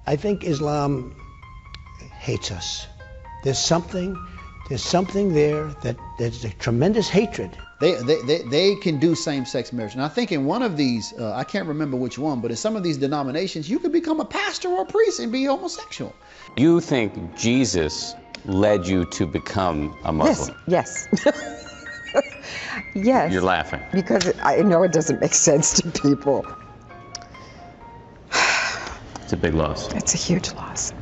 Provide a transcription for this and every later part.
I think Islam hates us. There's something there that there's a tremendous hatred. They can do same-sex marriage. And I think in one of these, I can't remember which one, but in some of these denominations, you could become a pastor or a priest and be homosexual. You think Jesus led you to become a Muslim? Yes. Yes. You're laughing. Because I know it doesn't make sense to people. It's a big loss. It's a huge loss.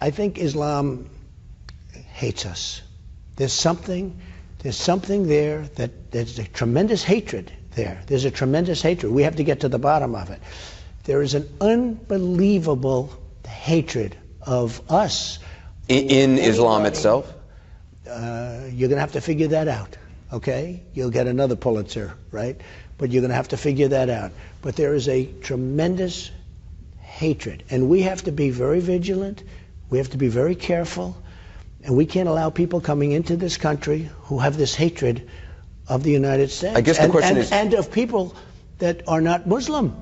I think Islam hates us. There's something there that there's a tremendous hatred there. There's a tremendous hatred. We have to get to the bottom of it. There is an unbelievable hatred of us. In Islam itself? You're going to have to figure that out, okay? You'll get another Pulitzer, right? But you're going to have to figure that out. But there is a tremendous hatred, and we have to be very vigilant. We have to be very careful, and we can't allow people coming into this country who have this hatred of the United States. I guess the question is, and of people that are not Muslim.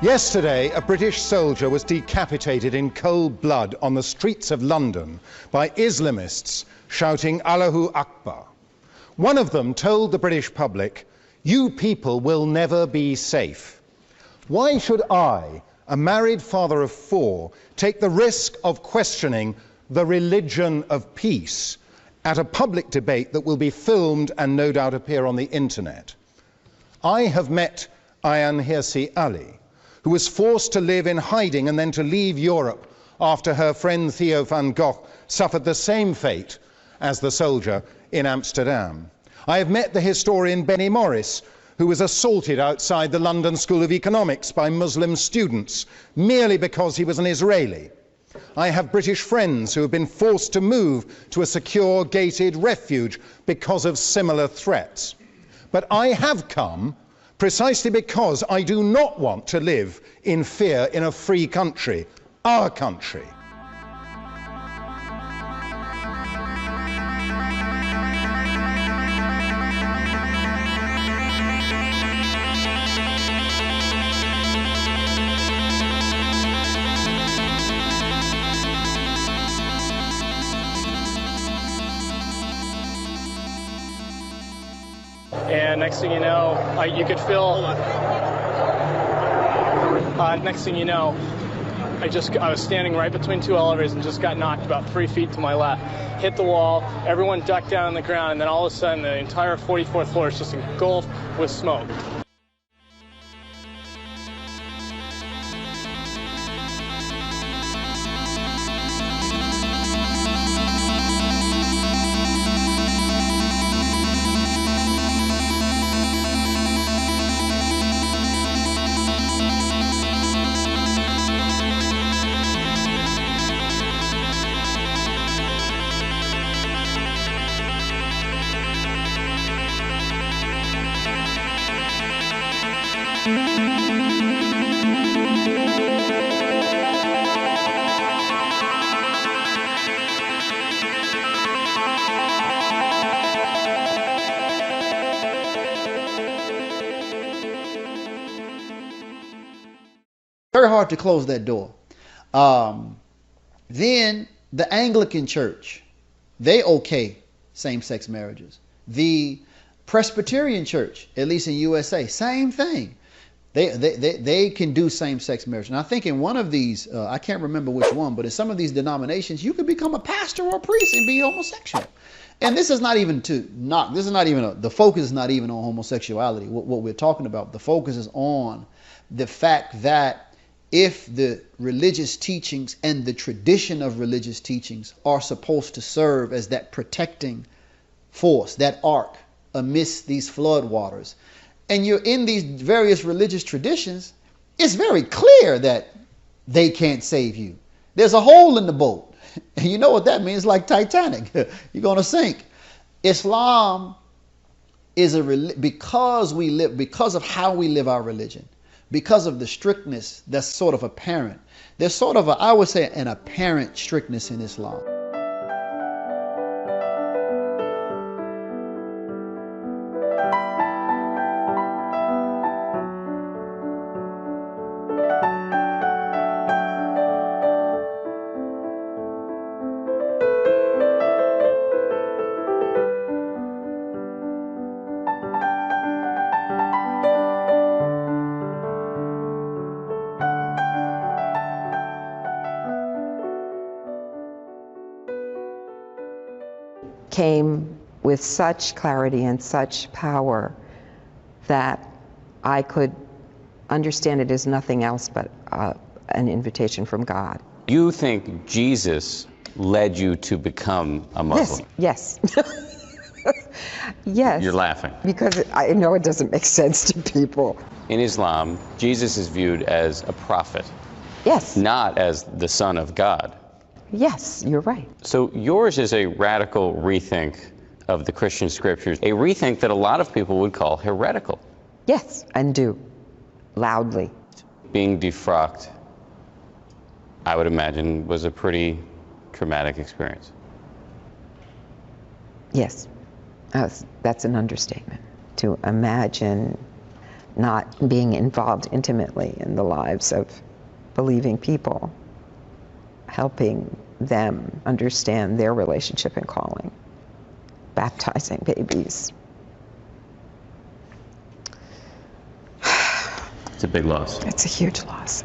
Yesterday, a British soldier was decapitated in cold blood on the streets of London by Islamists shouting Allahu Akbar. One of them told the British public, "You people will never be safe." Why should I, a married father of 4, take the risk of questioning the religion of peace at a public debate that will be filmed and no doubt appear on the internet? I have met Ayaan Hirsi Ali, who was forced to live in hiding and then to leave Europe after her friend Theo van Gogh suffered the same fate as the soldier in Amsterdam. I have met the historian Benny Morris, who was assaulted outside the London School of Economics by Muslim students merely because he was an Israeli. I have British friends who have been forced to move to a secure gated refuge because of similar threats. But I have come precisely because I do not want to live in fear in a free country, our country. And next thing you know, you could feel. Next thing you know, I was standing right between 2 elevators and just got knocked about 3 feet to my left. Hit the wall. Everyone ducked down on the ground, and then all of a sudden, the entire 44th floor is just engulfed with smoke. very hard to close that door. Then the Anglican Church, they okay same-sex marriages. The Presbyterian Church, at least in USA, same thing. They can do same-sex marriage. And I think in one of these, I can't remember which one, but in some of these denominations, you can become a pastor or a priest and be homosexual. And this is not even to knock, this is not even, the focus is not even on homosexuality, what we're talking about. The focus is on the fact that if the religious teachings and the tradition of religious teachings are supposed to serve as that protecting force, that ark amidst these flood waters, and you're in these various religious traditions, it's very clear that they can't save you. There's a hole in the boat. And you know what that means, like Titanic. You're going to sink. Islam is because of how we live our religion, because of the strictness that's sort of apparent. There's sort of I would say an apparent strictness in Islam. Came with such clarity and such power that I could understand it as nothing else but an invitation from God. You think Jesus led you to become a Muslim? Yes. Yes. You're laughing. Because I know it doesn't make sense to people. In Islam, Jesus is viewed as a prophet. Yes. Not as the Son of God. Yes, you're right. So yours is a radical rethink of the Christian scriptures, a rethink that a lot of people would call heretical. Yes, and do. Loudly. Being defrocked, I would imagine, was a pretty traumatic experience. Yes, that's an understatement. To imagine not being involved intimately in the lives of believing people, helping them understand their relationship and calling, baptizing babies. It's a big loss. It's a huge loss.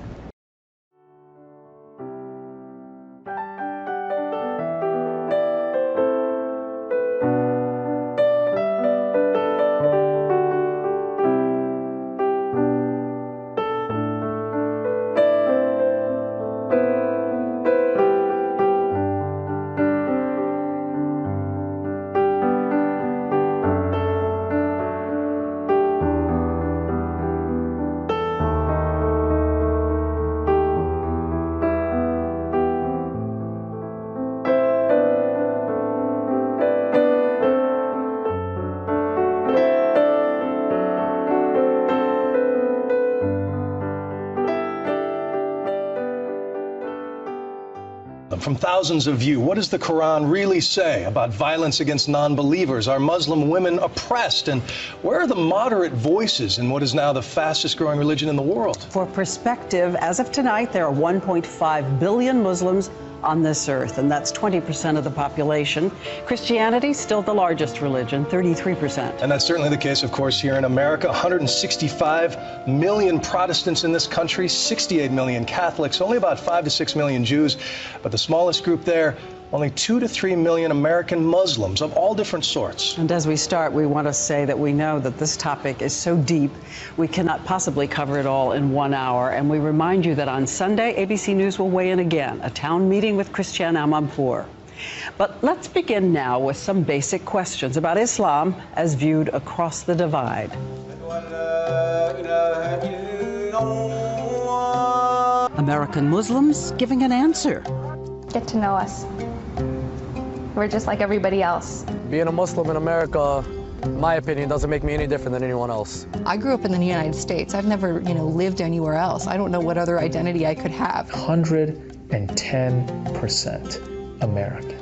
From thousands of you, what does the Quran really say about violence against non-believers? Are Muslim women oppressed? And where are the moderate voices in what is now the fastest growing religion in the world? For perspective, as of tonight, there are 1.5 billion Muslims on this earth, and that's 20% of the population. Christianity, still the largest religion, 33%. And that's certainly the case, of course, here in America. 165 million Protestants in this country, 68 million Catholics, only about 5 to 6 million Jews. But the smallest group there, only 2 to 3 million American Muslims of all different sorts. And as we start, we want to say that we know that this topic is so deep, we cannot possibly cover it all in 1 hour. And we remind you that on Sunday, ABC News will weigh in again, a town meeting with Christiane Amanpour. But let's begin now with some basic questions about Islam as viewed across the divide. American Muslims giving an answer. Get to know us. We're just like everybody else. Being a Muslim in America, in my opinion, doesn't make me any different than anyone else. I grew up in the United States. I've never, lived anywhere else. I don't know what other identity I could have. 110% American.